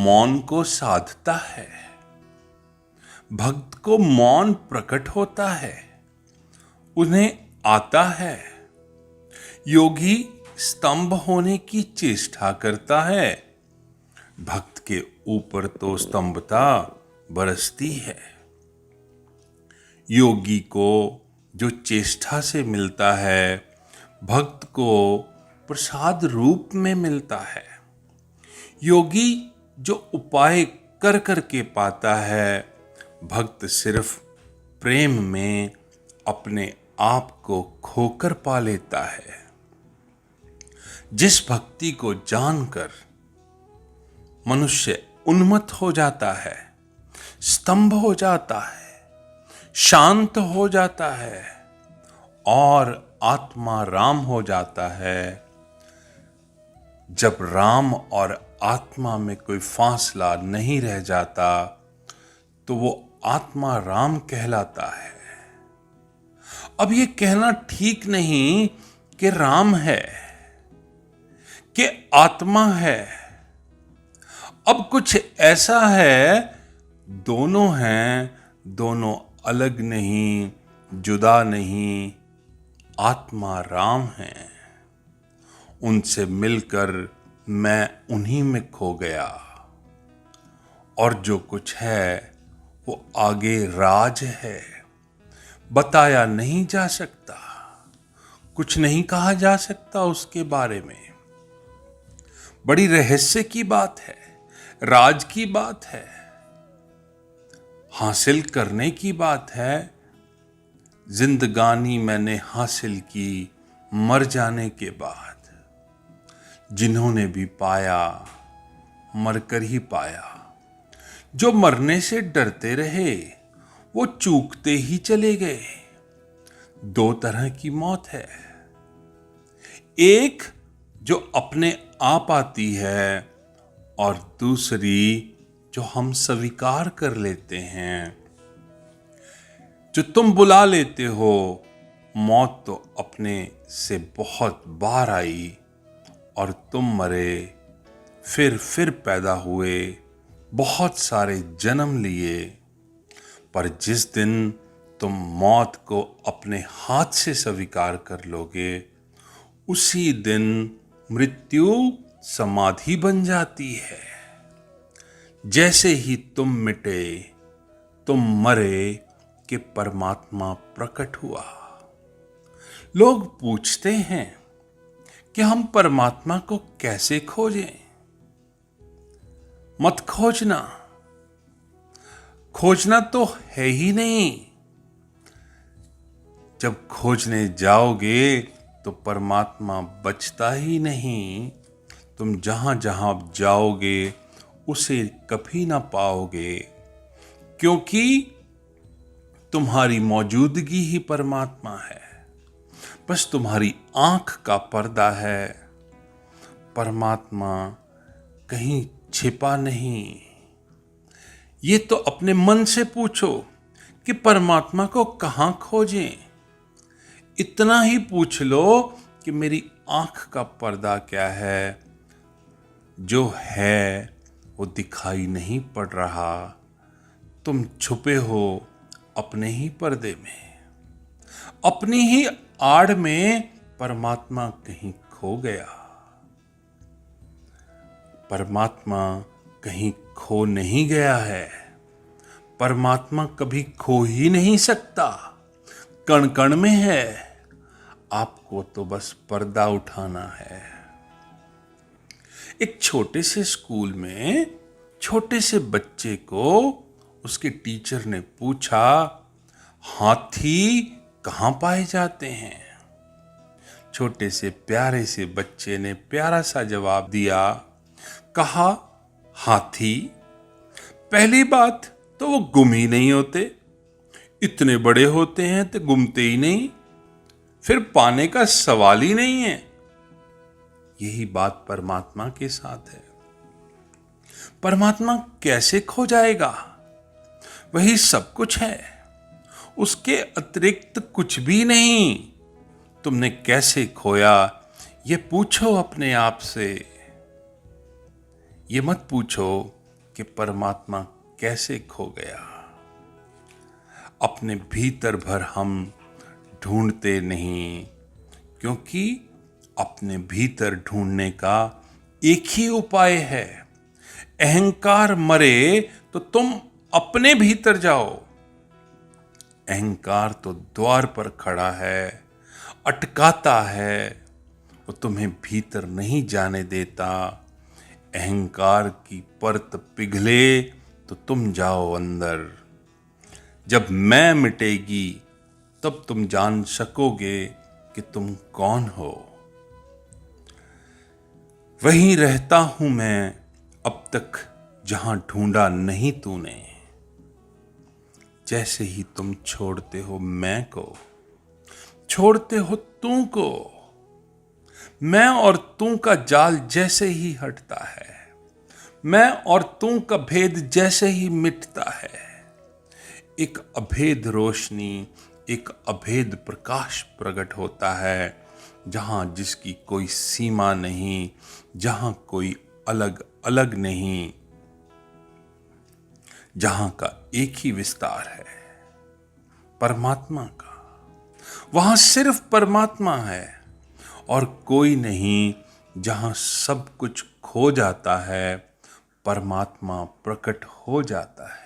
मौन को साधता है। भक्त को मौन प्रकट होता है, उन्हें आता है। योगी स्तंभ होने की चेष्टा करता है, भक्त के ऊपर तो स्तंभता बरसती है। योगी को जो चेष्टा से मिलता है, भक्त को प्रसाद रूप में मिलता है। योगी जो उपाय कर कर के पाता है, भक्त सिर्फ प्रेम में अपने आप को खोकर पा लेता है। जिस भक्ति को जानकर मनुष्य उन्मत्त हो जाता है, स्तंभ हो जाता है, शांत हो जाता है और आत्मा राम हो जाता है, जब राम और आत्मा में कोई फासला नहीं रह जाता, तो वो आत्मा राम कहलाता है। अब ये कहना ठीक नहीं कि राम है, कि आत्मा है। अब कुछ ऐसा है, दोनों हैं, दोनों अलग नहीं, जुदा नहीं, आत्मा राम है। उनसे मिलकर मैं उन्हीं में खो गया, और जो कुछ है वो आगे राज है, बताया नहीं जा सकता, कुछ नहीं कहा जा सकता उसके बारे में। बड़ी रहस्य की बात है, राज की बात है, हासिल करने की बात है। जिंदगानी मैंने हासिल की मर जाने के बाद। जिन्होंने भी पाया मरकर ही पाया। जो मरने से डरते रहे वो चूकते ही चले गए। दो तरह की मौत है, एक जो अपने आप आती है और दूसरी जो हम स्वीकार कर लेते हैं। जो तुम बुला लेते हो, मौत तो अपने से बहुत बार आई और तुम मरे, फिर पैदा हुए, बहुत सारे जन्म लिए। पर जिस दिन तुम मौत को अपने हाथ से स्वीकार कर लोगे, उसी दिन मृत्यु समाधि बन जाती है। जैसे ही तुम मिटे, तुम मरे कि परमात्मा प्रकट हुआ। लोग पूछते हैं कि हम परमात्मा को कैसे खोजें? मत खोजना, खोजना तो है ही नहीं। जब खोजने जाओगे तो परमात्मा बचता ही नहीं। तुम जहां जहां जाओगे उसे कभी ना पाओगे, क्योंकि तुम्हारी मौजूदगी ही परमात्मा है। बस तुम्हारी आंख का पर्दा है, परमात्मा कहीं छिपा नहीं। ये तो अपने मन से पूछो कि परमात्मा को कहां खोजें। इतना ही पूछ लो कि मेरी आंख का पर्दा क्या है, जो है वो दिखाई नहीं पड़ रहा। तुम छुपे हो अपने ही पर्दे में, अपनी ही आड़ में परमात्मा कहीं खो गया। परमात्मा कहीं खो नहीं गया है, परमात्मा कभी खो ही नहीं सकता, कण कण में है। आपको तो बस पर्दा उठाना है। एक छोटे से स्कूल में छोटे से बच्चे को उसके टीचर ने पूछा, हाथी कहाँ पाए जाते हैं? छोटे से प्यारे से बच्चे ने प्यारा सा जवाब दिया, कहा हाथी। पहली बात तो वो गुम ही नहीं होते, इतने बड़े होते हैं तो गुमते ही नहीं, फिर पाने का सवाल ही नहीं है। यही बात परमात्मा के साथ है। परमात्मा कैसे खो जाएगा? वही सब कुछ है, उसके अतिरिक्त कुछ भी नहीं। तुमने कैसे खोया, ये पूछो अपने आप से। ये मत पूछो कि परमात्मा कैसे खो गया। अपने भीतर भर हम ढूंढते नहीं, क्योंकि अपने भीतर ढूंढने का एक ही उपाय है। अहंकार मरे तो तुम अपने भीतर जाओ। अहंकार तो द्वार पर खड़ा है, अटकाता है, वो तुम्हें भीतर नहीं जाने देता। अहंकार की परत पिघले तो तुम जाओ अंदर। जब मैं मिटेगी तब तुम जान सकोगे कि तुम कौन हो। वहीं रहता हूं मैं अब तक जहां ढूंढा नहीं तूने। जैसे ही तुम छोड़ते हो मैं को, छोड़ते हो तू को, मैं और तू का जाल जैसे ही हटता है, मैं और तू का भेद जैसे ही मिटता है, एक अभेद रोशनी, एक अभेद प्रकाश प्रकट होता है, जहां जिसकी कोई सीमा नहीं, जहां कोई अलग अलग नहीं, जहां का एक ही विस्तार है, परमात्मा का। वहां सिर्फ परमात्मा है और कोई नहीं। जहां सब कुछ खो जाता है, परमात्मा प्रकट हो जाता है।